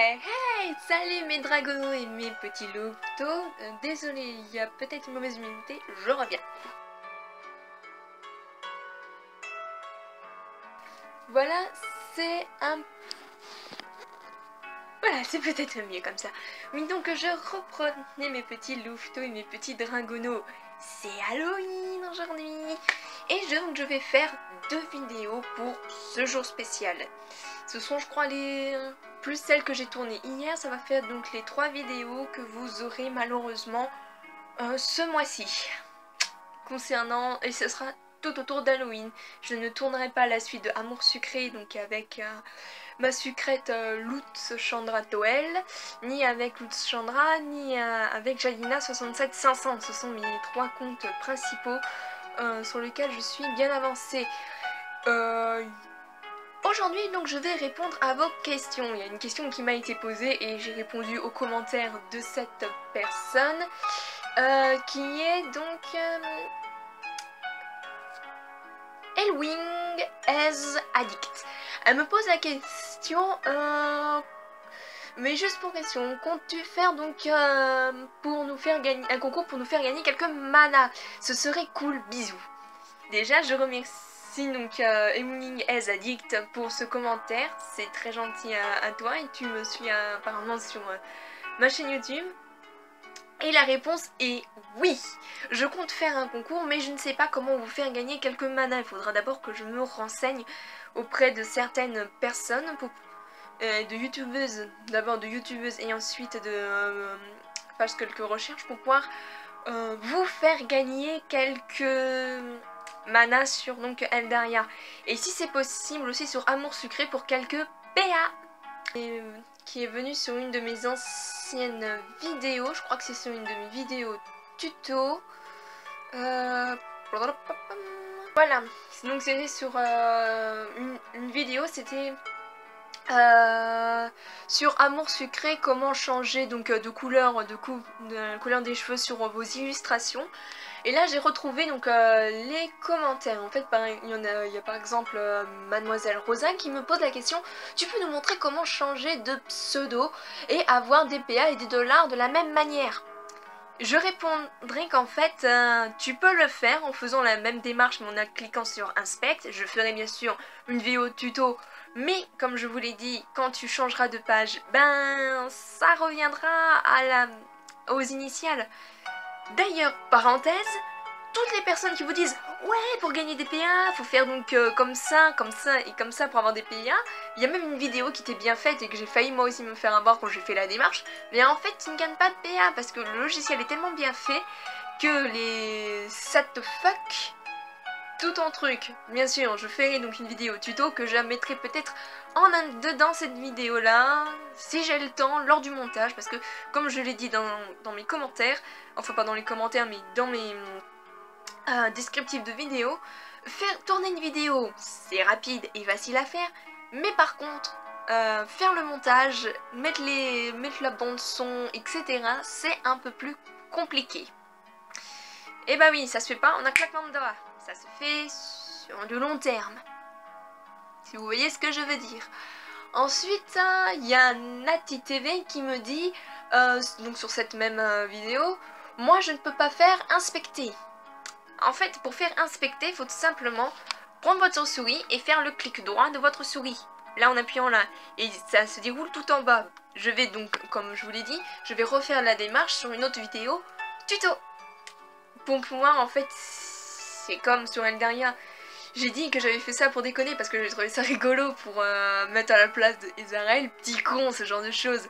Hey hey, salut mes dragonos et mes petits louveteaux. Désolé, il y a peut-être une mauvaise humidité, je reviens. Voilà, c'est un... Voilà, c'est peut-être mieux comme ça. Mais donc je reprenais mes petits louveteaux et mes petits dragonos. C'est Halloween aujourd'hui. Et donc je vais faire 2 vidéos pour ce jour spécial. Ce sont je crois les... plus celles que j'ai tournées hier, ça va faire donc les 3 vidéos que vous aurez malheureusement ce mois-ci. Concernant... et ce sera tout autour d'Halloween. Je ne tournerai pas la suite de Amour Sucré, donc avec ma sucrète Lutz Chandra Toel, ni avec Lutz Chandra, ni avec Jalina 67500. Ce sont mes 3 comptes principaux sur lesquels je suis bien avancée. Aujourd'hui donc je vais répondre à vos questions. Il y a une question qui m'a été posée et j'ai répondu aux commentaires de cette personne qui est donc Elwing as Addict. Elle me pose la question mais juste pour question, comptes-tu faire donc pour nous faire gagner un concours pour nous faire gagner quelques mana? Ce serait cool, bisous. Déjà je remercie donc Elwing as Addict pour ce commentaire, c'est très gentil à toi et tu me suis apparemment sur ma chaîne YouTube. Et la réponse est oui. Je compte faire un concours mais je ne sais pas comment vous faire gagner quelques mana. Il faudra d'abord que je me renseigne auprès de certaines personnes, de youtubeuses, d'abord de youtubeuses et ensuite de faire quelques recherches pour pouvoir vous faire gagner quelques mana sur donc Eldaria. Et si c'est possible aussi sur Amour Sucré pour quelques PA. Et, qui est venu sur une de mes anciennes vidéos, je crois que c'est sur une de mes vidéos tuto. Voilà, donc c'était sur une vidéo, c'était sur Amour Sucré, comment changer donc de couleur, de couleur des cheveux sur vos illustrations. Et là j'ai retrouvé donc les commentaires. En fait il y a par exemple Mademoiselle Rosa qui me pose la question: tu peux nous montrer comment changer de pseudo et avoir des PA et des dollars de la même manière? Je répondrai qu'en fait tu peux le faire en faisant la même démarche mais en cliquant sur Inspect. Je ferai bien sûr une vidéo tuto, mais comme je vous l'ai dit, quand tu changeras de page, ben ça reviendra aux initiales. D'ailleurs, parenthèse, toutes les personnes qui vous disent ouais, pour gagner des PA, faut faire donc comme ça et comme ça pour avoir des PA. Il y a même une vidéo qui était bien faite et que j'ai failli moi aussi me faire avoir quand j'ai fait la démarche. Mais en fait, tu ne gagnes pas de PA parce que le logiciel est tellement bien fait que les set fuck tout en truc. Bien sûr, je ferai donc une vidéo tuto que je mettrai peut-être dedans cette vidéo là, si j'ai le temps, lors du montage, parce que comme je l'ai dit dans mes commentaires, enfin pas dans les commentaires mais dans mes descriptifs de vidéo, faire tourner une vidéo c'est rapide et facile à faire, mais par contre faire le montage, mettre la bande son, etc. c'est un peu plus compliqué. Et bah oui, ça se fait pas en un claquement de doigts, ça se fait sur du long terme, si vous voyez ce que je veux dire. Ensuite, il y a Nati TV qui me dit, donc sur cette même vidéo, moi je ne peux pas faire inspecter. En fait, pour faire inspecter, il faut tout simplement prendre votre souris et faire le clic droit de votre souris. Là, en appuyant là, et ça se déroule tout en bas. Je vais donc, comme je vous l'ai dit, je vais refaire la démarche sur une autre vidéo tuto. Pour pouvoir, en fait, c'est comme sur Eldaria. J'ai dit que j'avais fait ça pour déconner parce que j'ai trouvé ça rigolo pour mettre à la place de Ezarel, petit con, ce genre de choses.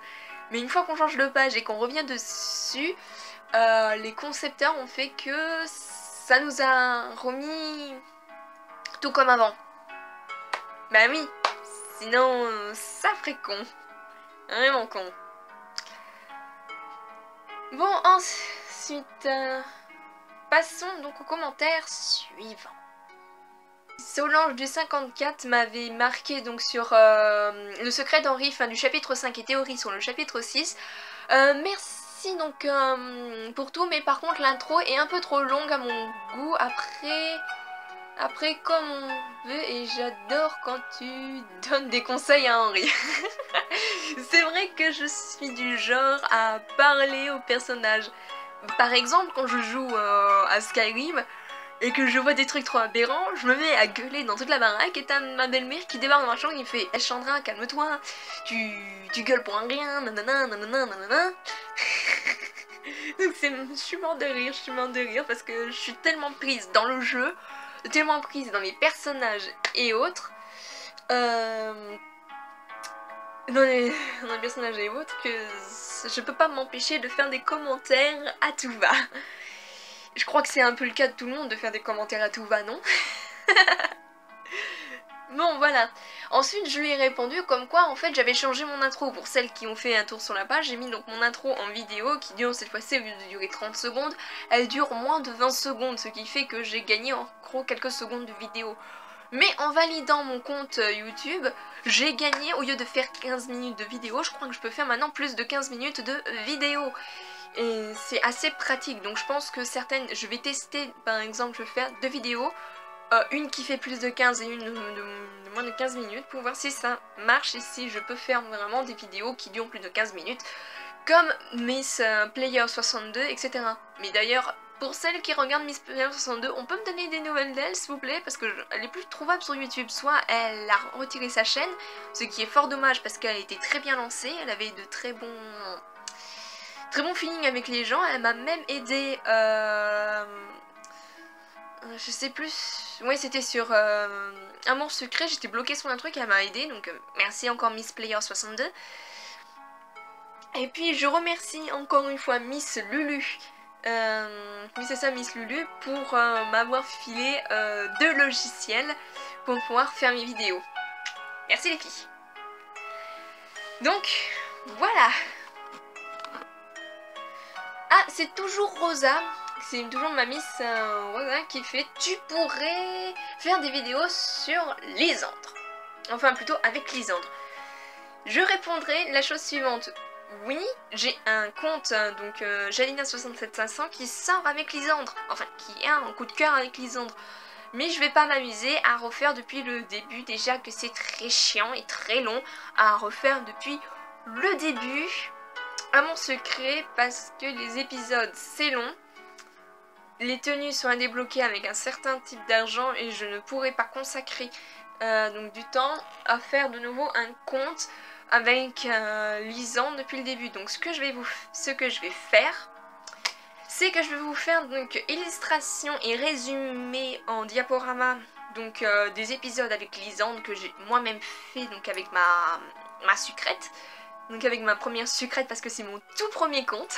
Mais une fois qu'on change de page et qu'on revient dessus, les concepteurs ont fait que ça nous a remis tout comme avant. Bah oui, sinon ça ferait con. Vraiment con. Bon, ensuite, passons donc aux commentaires suivants. Solange du 54 m'avait marqué donc sur le secret d'Henri, fin du chapitre 5 et théorie sur le chapitre 6. Merci donc pour tout, mais par contre l'intro est un peu trop longue à mon goût. Après, après comme on veut, et j'adore quand tu donnes des conseils à Henri. C'est vrai que je suis du genre à parler aux personnages. Par exemple, quand je joue à Skyrim et que je vois des trucs trop aberrants, je me mets à gueuler dans toute la baraque et t'as ma belle-mère qui débarque dans ma chambre et il fait hey, Chandra, calme-toi, tu gueules pour un rien, nanana, nanana, nanana. Donc je suis morte de rire parce que je suis tellement prise dans le jeu, tellement prise dans les personnages et autres, dans les personnages et autres, que je peux pas m'empêcher de faire des commentaires à tout va. Je crois que c'est un peu le cas de tout le monde de faire des commentaires à tout va, non? Bon, voilà. Ensuite, je lui ai répondu comme quoi, en fait, j'avais changé mon intro. Pour celles qui ont fait un tour sur la page, j'ai mis donc mon intro en vidéo qui dure cette fois-ci, au lieu de durer 30 secondes, elle dure moins de 20 secondes, ce qui fait que j'ai gagné en gros quelques secondes de vidéo. Mais en validant mon compte YouTube, j'ai gagné, au lieu de faire 15 minutes de vidéo, je crois que je peux faire maintenant plus de 15 minutes de vidéo. Et c'est assez pratique, donc je pense que certaines, je vais tester, par exemple, je vais faire 2 vidéos, une qui fait plus de 15 et une de moins de 15 minutes pour voir si ça marche et si je peux faire vraiment des vidéos qui durent plus de 15 minutes comme Miss Player 62, etc. Mais d'ailleurs, pour celles qui regardent Miss Player 62, on peut me donner des nouvelles d'elle s'il vous plaît, parce qu'elle est plus trouvable sur YouTube. Soit elle a retiré sa chaîne, ce qui est fort dommage parce qu'elle était très bien lancée, elle avait de très bons feeling avec les gens, elle m'a même aidé, je sais plus, ouais c'était sur Amour Secret, j'étais bloquée sur un truc, elle m'a aidé, donc merci encore Miss Player 62. Et puis je remercie encore une fois Miss Lulu, oui c'est ça Miss Lulu, pour m'avoir filé 2 logiciels pour pouvoir faire mes vidéos. Merci les filles. Donc voilà. Ah, c'est toujours Rosa, c'est toujours ma Miss Rosa qui fait « Tu pourrais faire des vidéos sur Lisandre ». Enfin, plutôt avec Lisandre. Je répondrai la chose suivante. Oui, j'ai un compte, donc Jalina67500, qui sort avec Lisandre. Enfin, qui a un coup de cœur avec Lisandre. Mais je vais pas m'amuser à refaire depuis le début. Déjà que c'est très chiant et très long à refaire depuis le début. Amour Secret, parce que les épisodes c'est long, les tenues sont à débloquer avec un certain type d'argent et je ne pourrai pas consacrer donc du temps à faire de nouveau un compte avec Lisandre depuis le début. Donc ce que je vais faire, c'est que je vais vous faire donc illustration et résumé en diaporama donc des épisodes avec Lisandre que j'ai moi-même fait donc avec ma sucrète. Donc avec ma première sucrète parce que c'est mon tout premier compte.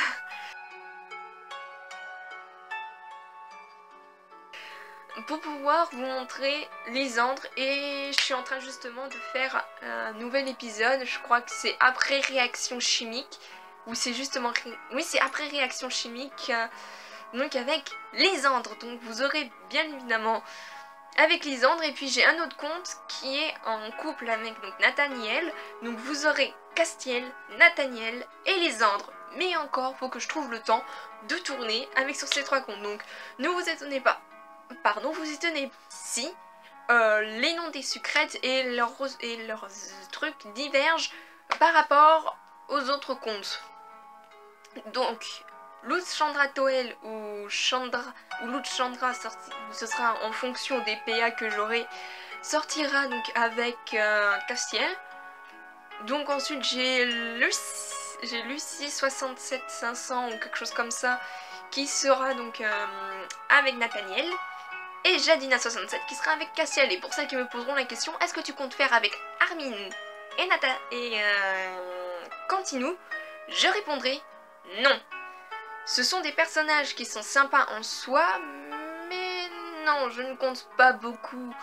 Pour pouvoir vous montrer Lisandre, et je suis en train justement de faire un nouvel épisode, je crois que c'est après réaction chimique, ou c'est justement, oui c'est après réaction chimique, donc avec Lisandre, donc vous aurez bien évidemment avec Lisandre, et puis j'ai un autre compte qui est en couple avec donc Nathaniel, donc vous aurez Castiel, Nathaniel et Lisandre, mais encore faut que je trouve le temps de tourner avec sur ces 3 comptes, donc ne vous étonnez pas, pardon, vous étonnez si les noms des sucrètes et leurs trucs divergent par rapport aux autres comptes. Donc Lutz Chandra Toel ou Lutz Chandra ce sera en fonction des PA que j'aurai, sortira donc avec Castiel. Donc ensuite j'ai Lucie 67500 ou quelque chose comme ça qui sera donc avec Nathaniel. Et Jadina 67 qui sera avec Castiel. Et pour celles qui me poseront la question, est-ce que tu comptes faire avec Armin et Cantinou, je répondrai non. Ce sont des personnages qui sont sympas en soi, mais non, je ne compte pas beaucoup.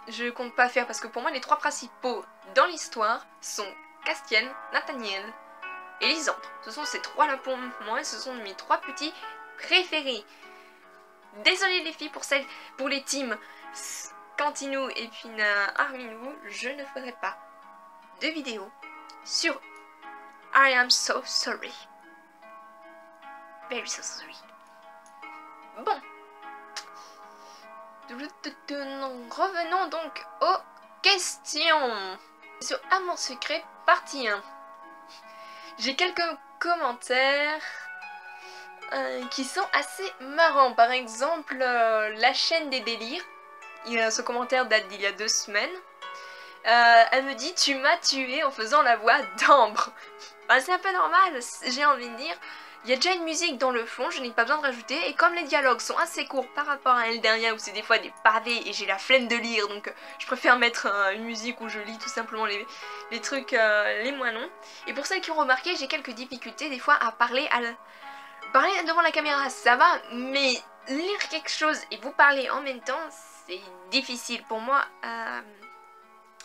Je ne compte pas faire parce que pour moi les 3 principaux dans l'histoire sont Castiel, Nathaniel et Lisandre. Ce sont ces 3 là pour moi, ce sont mes 3 petits préférés. Désolée les filles pour les teams Cantinou et puis Arminou, je ne ferai pas de vidéo sur I am so sorry. Very so sorry. Bon. Revenons donc aux questions. Sur Amour Secret, partie 1. J'ai quelques commentaires qui sont assez marrants. Par exemple, la chaîne des délires. Ce commentaire date d'il y a 2 semaines. Elle me dit « Tu m'as tué en faisant la voix d'Ambre ». Bah, c'est un peu normal, j'ai envie de dire. Il y a déjà une musique dans le fond, je n'ai pas besoin de rajouter. Et comme les dialogues sont assez courts par rapport à Eldaria, où c'est des fois des pavés et j'ai la flemme de lire, donc je préfère mettre une musique où je lis tout simplement les trucs les moins longs. Et pour celles qui ont remarqué, j'ai quelques difficultés des fois à parler devant la caméra, ça va, mais lire quelque chose et vous parler en même temps, c'est difficile pour moi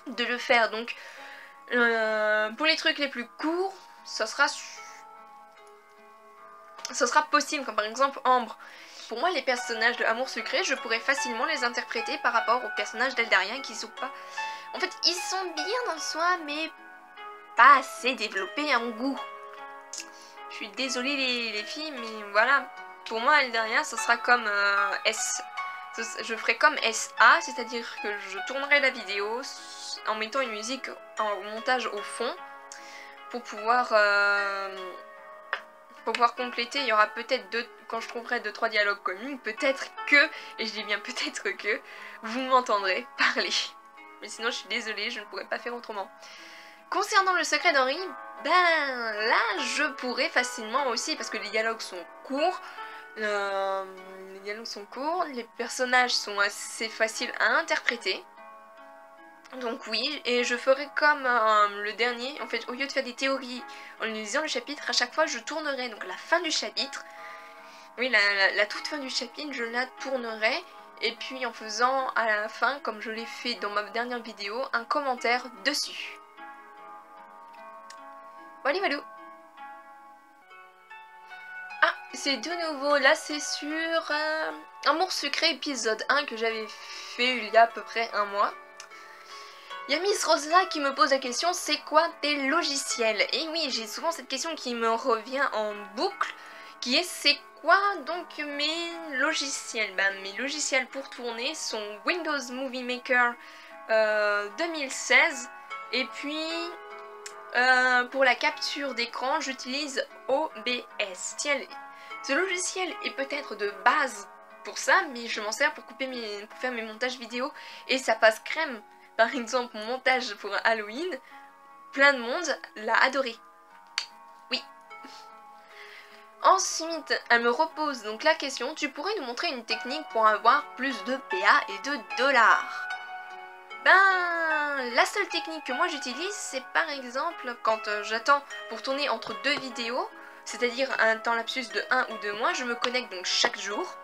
de le faire. Donc pour les trucs les plus courts, ça sera possible, comme par exemple Ambre. Pour moi, les personnages de Amour Secret, je pourrais facilement les interpréter par rapport aux personnages d'Eldaria qui sont pas... En fait, ils sont bien dans le soi, mais pas assez développés à mon goût. Je suis désolée les filles, mais voilà. Pour moi, Eldaria, ce sera comme je ferai comme SA, c'est-à-dire que je tournerai la vidéo en mettant une musique en montage au fond pour pouvoir compléter. Il y aura peut-être quand je trouverai 2-3 dialogues communs, peut-être que, et je dis bien peut-être que, vous m'entendrez parler. Mais sinon je suis désolée, je ne pourrais pas faire autrement. Concernant le secret d'Henri, ben là je pourrais facilement aussi, parce que les dialogues sont courts, les personnages sont assez faciles à interpréter. Donc oui, et je ferai comme le dernier, en fait, au lieu de faire des théories en lisant le chapitre, à chaque fois je tournerai donc la fin du chapitre. Oui, la toute fin du chapitre, je la tournerai, et puis en faisant à la fin, comme je l'ai fait dans ma dernière vidéo, un commentaire dessus. Voilà, voilà. Ah, c'est de nouveau, là c'est sur Amour Secret épisode 1 que j'avais fait il y a à peu près 1 mois. Il y a Miss Rosa qui me pose la question, c'est quoi tes logiciels? Et oui, j'ai souvent cette question qui me revient en boucle, qui est c'est quoi donc mes logiciels? Ben, mes logiciels pour tourner sont Windows Movie Maker 2016, et puis pour la capture d'écran, j'utilise OBS. Tiens, ce logiciel est peut-être de base pour ça, mais je m'en sers pour faire mes montages vidéo, et ça passe crème. Par exemple, mon montage pour un Halloween, plein de monde l'a adoré. Oui. Ensuite, elle me repose donc la question, tu pourrais nous montrer une technique pour avoir plus de PA et de dollars? Ben, la seule technique que moi j'utilise, c'est par exemple quand j'attends pour tourner entre 2 vidéos, c'est-à-dire un temps lapsus de 1 ou 2 mois, je me connecte donc chaque jour.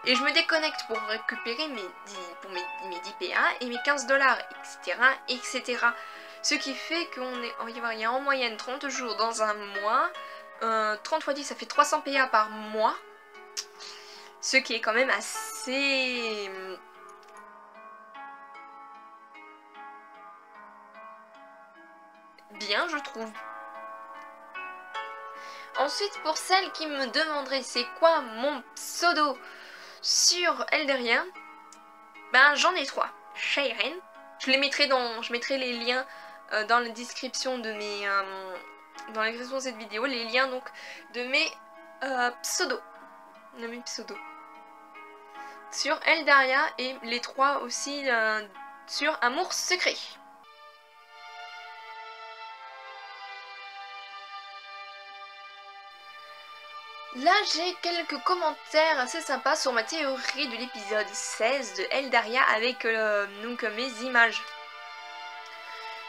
Et je me déconnecte pour récupérer mes 10 PA et mes 15 dollars, etc., etc. Ce qui fait qu'il y a en moyenne 30 jours dans un mois. 30 x 10, ça fait 300 PA par mois. Ce qui est quand même assez... bien, je trouve. Ensuite, pour celles qui me demanderaient c'est quoi mon pseudo sur Eldaria, ben j'en ai 3. Shairen, je mettrai les liens dans la description de mes dans la description de cette vidéo, les liens donc de mes pseudos. Sur Eldaria, et les 3 aussi sur Amour Secret. Là, j'ai quelques commentaires assez sympas sur ma théorie de l'épisode 16 de Eldaria avec donc mes images.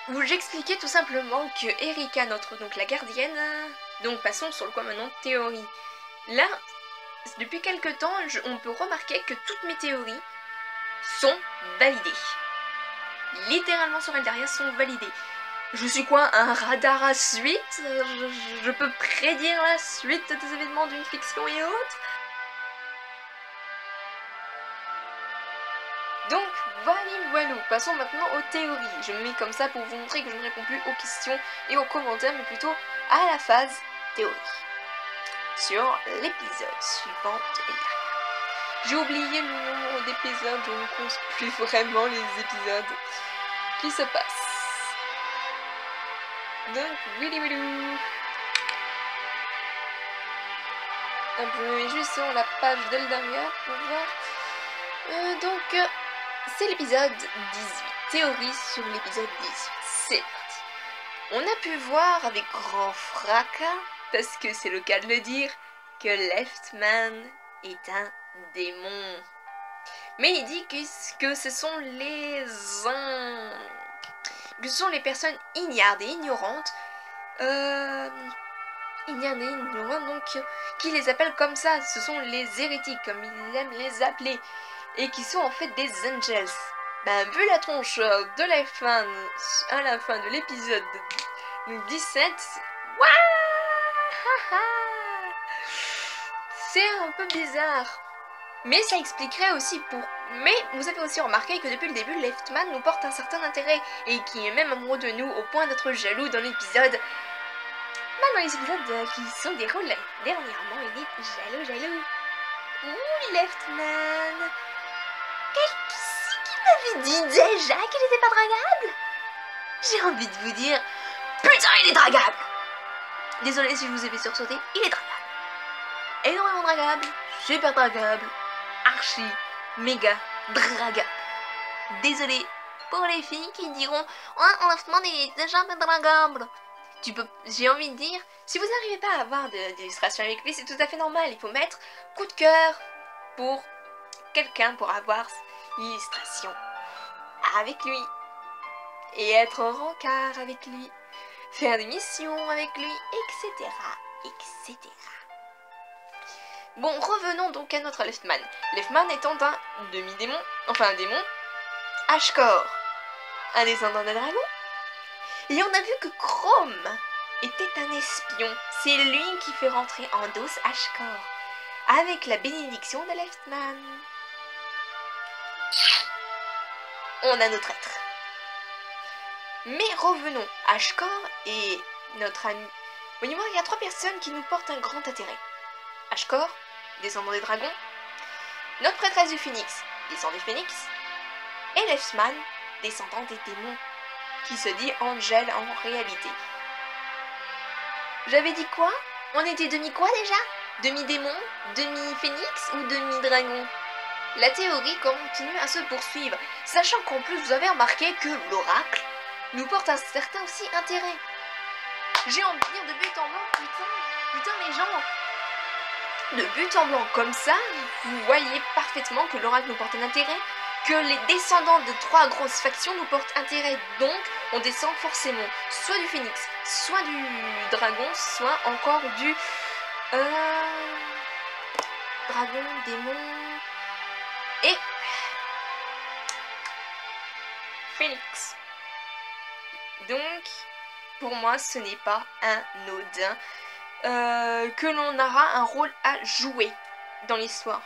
Où j'expliquais tout simplement que Erika, donc la gardienne, donc passons sur le quoi maintenant, théorie. Là, depuis quelques temps, on peut remarquer que toutes mes théories sont validées. Littéralement sur Eldaria sont validées. Je suis quoi, un radar à suite? Je peux prédire la suite des événements d'une fiction et autres? Donc voilà, passons maintenant aux théories. Je me mets comme ça pour vous montrer que je ne réponds plus aux questions et aux commentaires, mais plutôt à la phase théorie. Sur l'épisode suivant de Eldaria. J'ai oublié le nombre d'épisodes, je ne compte plus vraiment les épisodes qui se passent. Donc, oui. Je me mets juste sur la page de derrière pour voir. Donc, c'est l'épisode 18. Théorie sur l'épisode 18. C'est parti. On a pu voir avec grand fracas, parce que c'est le cas de le dire, que Leftman est un démon. Mais il dit que ce sont les personnes ignardes et ignorantes, donc qui les appellent comme ça. Ce sont les hérétiques, comme il aime les appeler, et qui sont en fait des angels. Ben, vu la tronche de Leftman à la fin de l'épisode 17, c'est un peu bizarre. Mais ça expliquerait aussi Mais vous avez aussi remarqué que depuis le début, Leftman nous porte un certain intérêt et qui est même amoureux de nous au point d'être jaloux dans l'épisode. Dans les épisodes qui se déroulent dernièrement, il est jaloux. Ouh, Leftman. Qui m'avait dit déjà qu'il n'était pas dragable? J'ai envie de vous dire, putain, il est dragable. Désolé si je vous ai fait sursauter, il est dragable. Énormément dragable, super dragable, archi, méga dragable. Désolé pour les filles qui diront « Leftman est déjà dragable ». J'ai envie de dire, si vous n'arrivez pas à avoir d'illustration avec lui, c'est tout à fait normal. Il faut mettre coup de cœur pour quelqu'un pour avoir l'illustration avec lui. Et être en rencard avec lui. Faire des missions avec lui, etc. Bon, revenons donc à notre Leftman. Leftman étant un demi-démon, enfin un démon, Ashkor, un descendant des dragons. Et on a vu que Chrome était un espion. C'est lui qui fait rentrer en dos Ashkor, avec la bénédiction de Leftman. On a notre être. Mais revenons, Ashkor et notre ami. Au niveau, il y a 3 personnes qui nous portent un grand intérêt. Ashkor, descendant des dragons, notre prêtresse du phénix, descendant du phénix, et Leftman, descendant des démons, qui se dit Angel en réalité. J'avais dit quoi? On était demi quoi déjà? Demi-démon, demi-phénix ou demi-dragon? La théorie continue à se poursuivre, sachant qu'en plus vous avez remarqué que l'oracle nous porte un certain aussi intérêt. J'ai envie de dire de but en blanc, putain les gens, de but en blanc comme ça, vous voyez parfaitement que l'oracle nous porte un intérêt, que les descendants de 3 grosses factions nous portent intérêt, donc on descend forcément soit du phénix, soit du dragon, soit encore du dragon, démon et phénix. Donc, pour moi, ce n'est pas anodin que l'on aura un rôle à jouer dans l'histoire.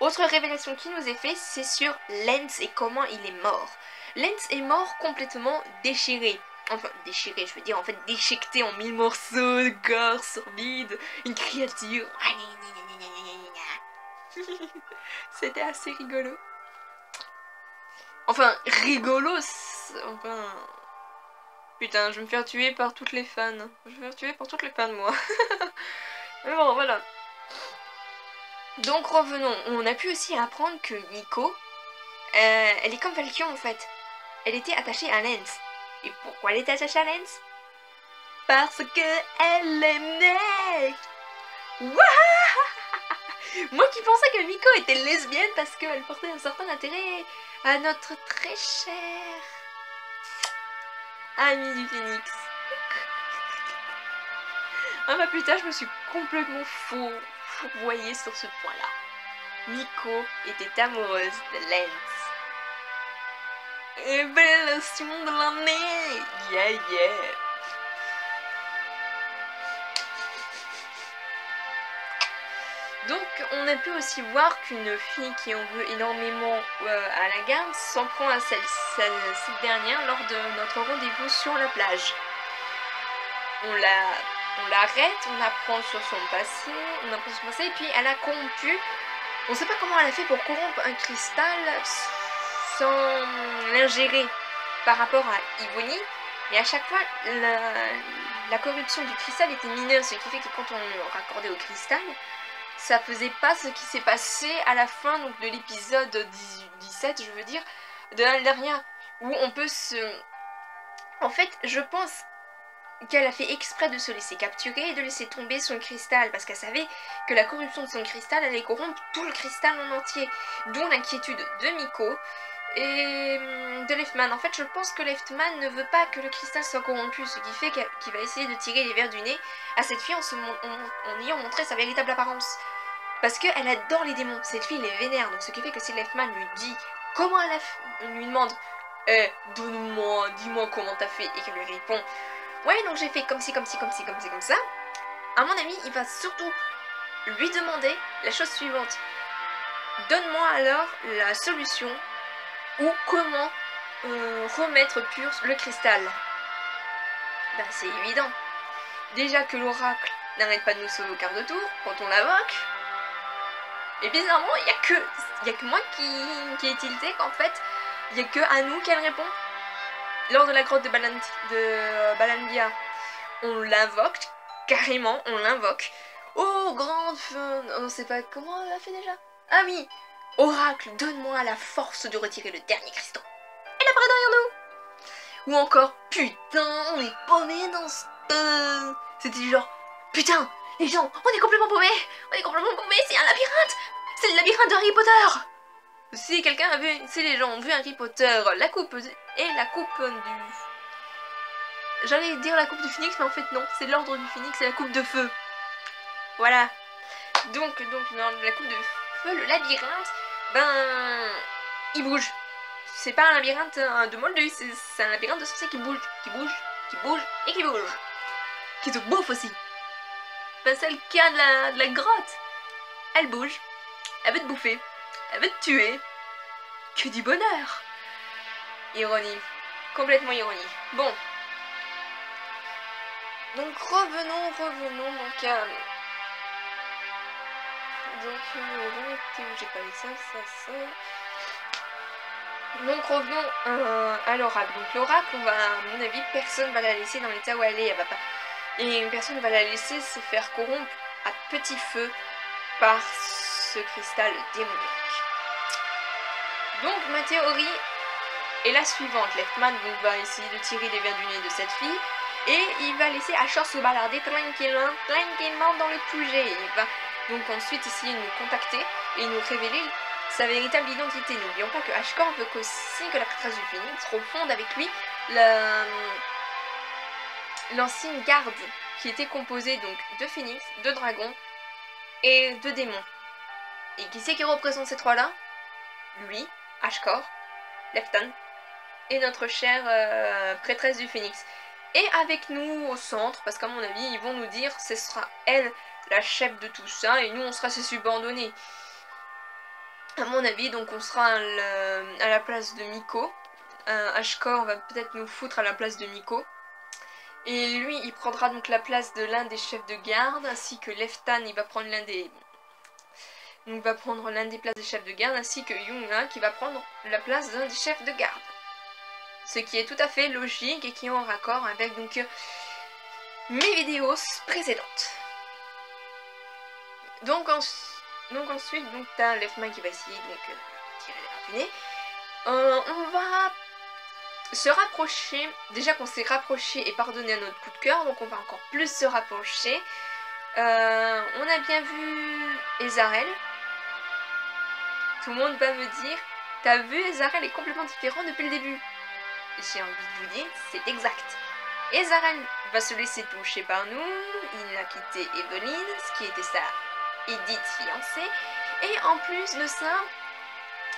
Autre révélation qui nous est faite, c'est sur Lance et comment il est mort. Lance est mort complètement déchiré. Enfin, déchiré, je veux dire, en fait, déchiqueté en 1000 morceaux de corps sordide, une créature. C'était assez rigolo. Enfin, rigolo, enfin... Putain, je vais me faire tuer par toutes les fans. Je vais me faire tuer par toutes les fans, moi. Mais bon, voilà. Donc, revenons. On a pu aussi apprendre que Miko, elle est comme Valkyrie, en fait. Elle était attachée à Lance. Et pourquoi elle était attachée à Lance? Parce que elle l'aimait. Moi qui pensais que Miko était lesbienne parce qu'elle portait un certain intérêt à notre très cher ami du phénix. Ah bah putain, je me suis complètement fourvoyée sur ce point-là. Miko était amoureuse de Lance. Révélation de l'année. Yeah. Donc on a pu aussi voir qu'une fille qui en veut énormément à la garde s'en prend à cette dernière lors de notre rendez-vous sur la plage. On l'arrête, on apprend sur son passé, et puis elle a corrompu On sait pas comment elle a fait pour corrompre un cristal sans l'ingérer par rapport à Ivonie, mais à chaque fois, la corruption du cristal était mineure, ce qui fait que quand on le raccordait au cristal, ça faisait pas ce qui s'est passé à la fin donc, de l'épisode 17, je veux dire, de l'année dernière, où on peut se... En fait, je pense qu'elle a fait exprès de se laisser capturer et de laisser tomber son cristal, parce qu'elle savait que la corruption de son cristal allait corrompre tout le cristal en entier, d'où l'inquiétude de Miko et de Leftman. En fait, je pense que Leftman ne veut pas que le cristal soit corrompu, ce qui fait qu'il va essayer de tirer les vers du nez à cette fille en ayant montré sa véritable apparence. Parce qu'elle adore les démons, cette fille les vénère, donc ce qui fait que si Leftman lui dit comment elle lui demande donne-moi, dis-moi comment t'as fait, et qu'elle lui répond ouais, donc j'ai fait comme ci, comme ci, comme ci, comme ci, comme ça. À mon avis, il va surtout lui demander la chose suivante. Donne-moi alors la solution ou comment remettre pur le cristal. Ben, c'est évident. Déjà que l'oracle n'arrête pas de nous sauver au quart de tour quand on l'invoque. Et bizarrement, il y a que moi qui est tilté qu'en fait, il n'y a que à nous qu'elle répond. Lors de la grotte de Balandia, on l'invoque, carrément, on l'invoque. Oh, grande fin... On sait pas comment elle a fait déjà. Ah oui, oracle, donne-moi la force de retirer le dernier cristaux. Elle apparaît derrière nous. Ou encore, putain, on est paumé dans ce... C'était du genre, putain, les gens, on est complètement paumés. On est complètement paumés, c'est un labyrinthe. C'est le labyrinthe de Harry Potter. Si quelqu'un a vu, si les gens ont vu Harry Potter, la coupe et la coupe du... J'allais dire la coupe du phénix, mais en fait non, c'est l'ordre du phénix, c'est la coupe de feu. Voilà. Donc dans la coupe de feu, le labyrinthe, ben... il bouge. C'est pas un labyrinthe de moldu, c'est un labyrinthe de sorciers qui bouge, qui bouge, qui bouge et qui bouge. Qui te bouffe aussi. Ben c'est le cas de la grotte. Elle bouge, elle veut te bouffer, elle veut te tuer. Que du bonheur. Ironie. Complètement ironie. Bon. Donc revenons, donc à... j'ai pas vu ça. Donc revenons à l'oracle. Donc l'oracle, à mon avis, personne va la laisser dans l'état où elle est. Elle va pas... Et personne ne va la laisser se faire corrompre à petit feu par ce cristal démoniaque. Donc ma théorie est la suivante. Leftman va essayer de tirer les vers du nez de cette fille et il va laisser Ashkor se balader tranquillement dans le QG. Il va donc ensuite essayer de nous contacter et nous révéler sa véritable identité. N'oublions pas que Ashkor veut aussi que la prêtresse du Phénix refonde avec lui l'ancienne garde qui était composée donc de Phénix, de dragons et de démons. Et qui c'est qui représente ces trois-là? Lui, Ashkor, Leftan et notre chère prêtresse du Phénix. Et avec nous au centre, parce qu'à mon avis, ils vont nous dire ce sera elle la chef de tout ça et nous on sera ses subordonnés. À mon avis, donc on sera à la place de Miko. Ashkor va peut-être nous foutre à la place de Miko. Et lui, il prendra donc la place de l'un des chefs de garde, ainsi que Leftan, il va prendre l'un des places des chefs de garde, ainsi que Yuna qui va prendre la place d'un des chefs de garde. Ce qui est tout à fait logique et qui est en raccord avec donc mes vidéos précédentes. Donc ensuite, t'as Leftman qui va essayer de tirer les vers du nez. On va se rapprocher, déjà qu'on s'est rapproché et pardonné à notre coup de cœur, donc on va encore plus se rapprocher. On a bien vu Ezarel. Tout le monde va me dire, t'as vu, Ezarel est complètement différent depuis le début. J'ai envie de vous dire, c'est exact. Ezarel va se laisser toucher par nous, il a quitté Eveline, ce qui était sa Edith fiancée, et en plus de ça,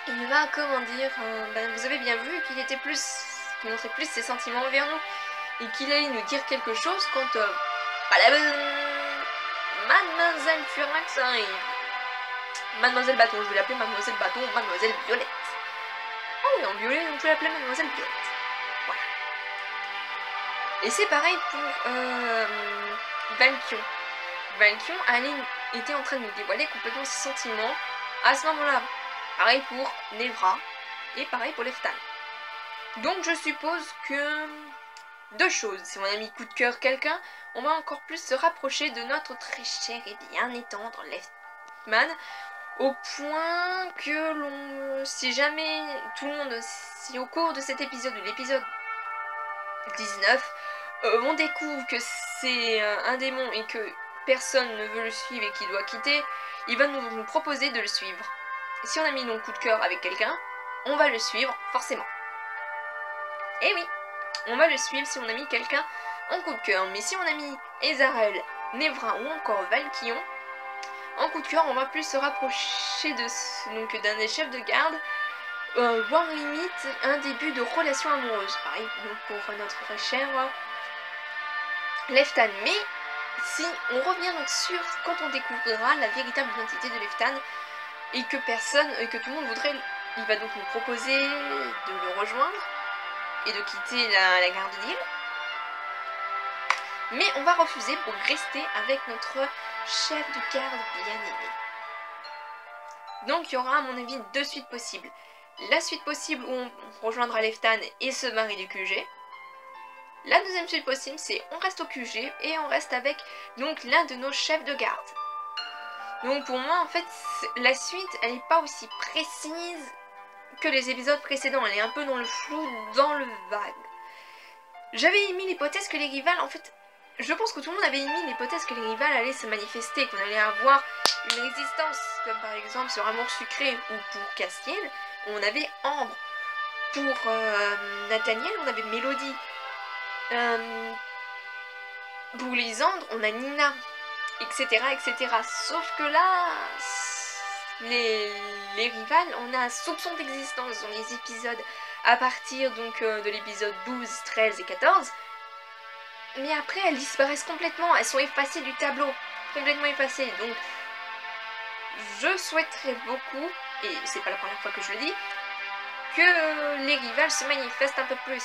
il va, vous avez bien vu qu'il était qu'il montrait plus ses sentiments envers nous, et qu'il allait nous dire quelque chose quand Mademoiselle Furax arrive. Mademoiselle Bâton, je vais l'appeler Mademoiselle Bâton, Mademoiselle Violette. Ah oui, en violet, donc je vais l'appeler Mademoiselle Violette. Voilà. Et c'est pareil pour Valkion. Valkion était en train de nous dévoiler complètement ses sentiments À ce moment-là, pareil pour Nevra et pareil pour Leftan. Donc je suppose que 2 choses. Si on a mis coup de cœur quelqu'un, on va encore plus se rapprocher de notre très cher et bien et tendre Leftman, au point que si jamais tout le monde, si au cours de cet épisode, l'épisode 19, on découvre que c'est un démon et que personne ne veut le suivre et qu'il doit quitter, il va nous proposer de le suivre. Et si on a mis nos coups de cœur avec quelqu'un, on va le suivre forcément. Et oui, on va le suivre si on a mis quelqu'un en coup de cœur. Mais si on a mis Ezarel, Nevra ou encore Valkyrion, en coup de cœur, on va plus se rapprocher d'un des chefs de garde, voire limite un début de relation amoureuse. Pareil donc pour notre très cher Leftan. Mais si on revient donc sur quand on découvrira la véritable identité de Leftan et que tout le monde voudrait, il va donc nous proposer de le rejoindre et de quitter la garde d'île. Mais on va refuser pour rester avec notre chef de garde bien aimé. Donc il y aura à mon avis 2 suites possibles. La suite possible où on rejoindra Leftan et se marie du QG. La deuxième suite possible, c'est on reste au QG et on reste avec donc l'un de nos chefs de garde. Donc pour moi en fait la suite elle n'est pas aussi précise que les épisodes précédents, elle est un peu dans le flou, dans le vague. J'avais émis l'hypothèse que les rivales, en fait, je pense que tout le monde avait émis l'hypothèse que les rivales allaient se manifester, qu'on allait avoir une résistance, comme par exemple sur Amour Sucré ou pour Castiel, on avait Ambre. Pour Nathaniel, on avait Mélodie. Pour Lysandre, on a Nina, etc., etc. Sauf que là, les rivales, on a un soupçon d'existence dans les épisodes à partir donc de l'épisode 12, 13 et 14. Mais après, elles disparaissent complètement, elles sont effacées du tableau, complètement effacées. Donc, je souhaiterais beaucoup, et c'est pas la première fois que je le dis, que les rivales se manifestent un peu plus.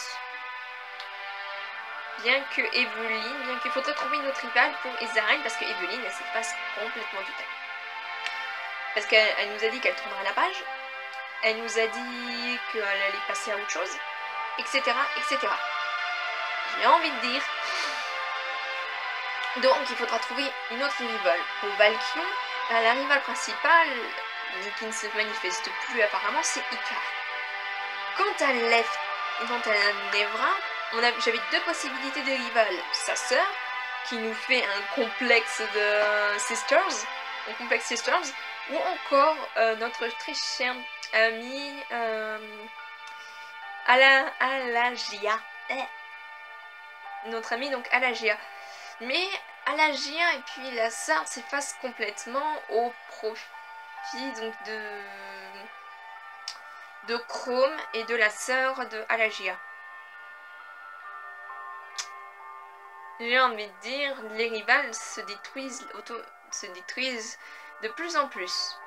Bien que Evelyne, bien qu'il faudrait trouver une autre rivale pour Ezarel, parce que Evelyne, elle s'efface complètement du tableau. Parce qu'elle nous a dit qu'elle tournerait la page, elle nous a dit qu'elle allait passer à autre chose, etc., etc. J'ai envie de dire... Donc il faudra trouver une autre rivale. Pour Valkyrion, la rivale principale, mais qui ne se manifeste plus apparemment, c'est Icar. Quant à Nevra, j'avais 2 possibilités de rivales. Sa sœur, qui nous fait un complexe de Sisters, ou encore notre très cher amie Alagia. Notre amie donc Alagia. Mais Alagia et puis la sœur s'effacent complètement au profit donc de Chrome et de la sœur de Alagia. J'ai envie de dire, les rivales se détruisent de plus en plus.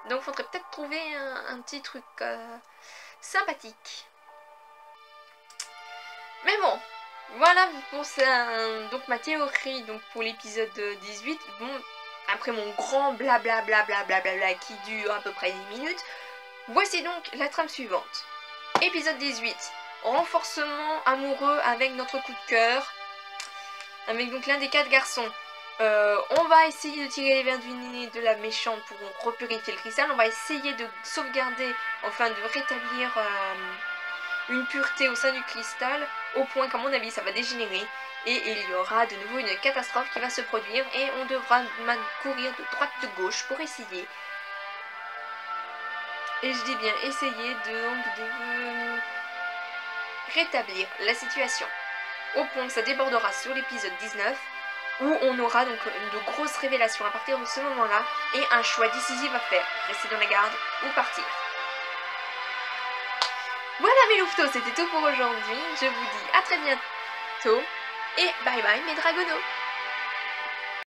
Donc il faudrait peut-être trouver un petit truc sympathique. Mais bon, voilà pour ça, donc ma théorie donc pour l'épisode 18. Bon, après mon grand blablabla qui dure à peu près 10 minutes, voici donc la trame suivante. Épisode 18, renforcement amoureux avec notre coup de cœur, avec donc l'un des 4 garçons. On va essayer de tirer les verres du nez de la méchante pour repurifier le cristal. On va essayer de sauvegarder, enfin de rétablir une pureté au sein du cristal, au point qu'à mon avis ça va dégénérer et il y aura de nouveau une catastrophe qui va se produire et on devra courir de droite de gauche pour essayer. Et je dis bien essayer de rétablir la situation. Au point que ça débordera sur l'épisode 19, où on aura donc de grosses révélations à partir de ce moment-là et un choix décisif à faire, rester dans la garde ou partir. Voilà mes louveteaux, c'était tout pour aujourd'hui, je vous dis à très bientôt et bye bye mes dragonos.